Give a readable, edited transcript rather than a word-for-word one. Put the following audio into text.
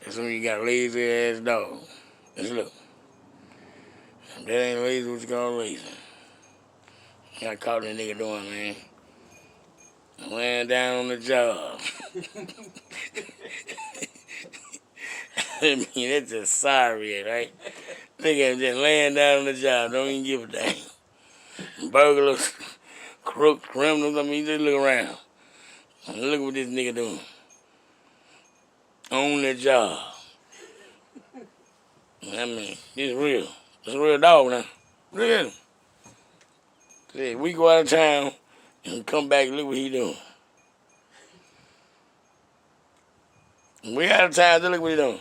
That's when you got a lazy ass dog. Let's look. If that ain't lazy, what you call lazy? I caught that nigga doing, man. Laying down on the job. I mean, that's just sorry, right? Nigga just laying down on the job, don't even give a damn. Burglars, crooks, criminals, I mean, just look around. Look what this nigga doing. On the job. I mean, it's real. It's a real dog now. Look at him. See, we go out of town and come back, look what he doing. We out of town, look what he doing.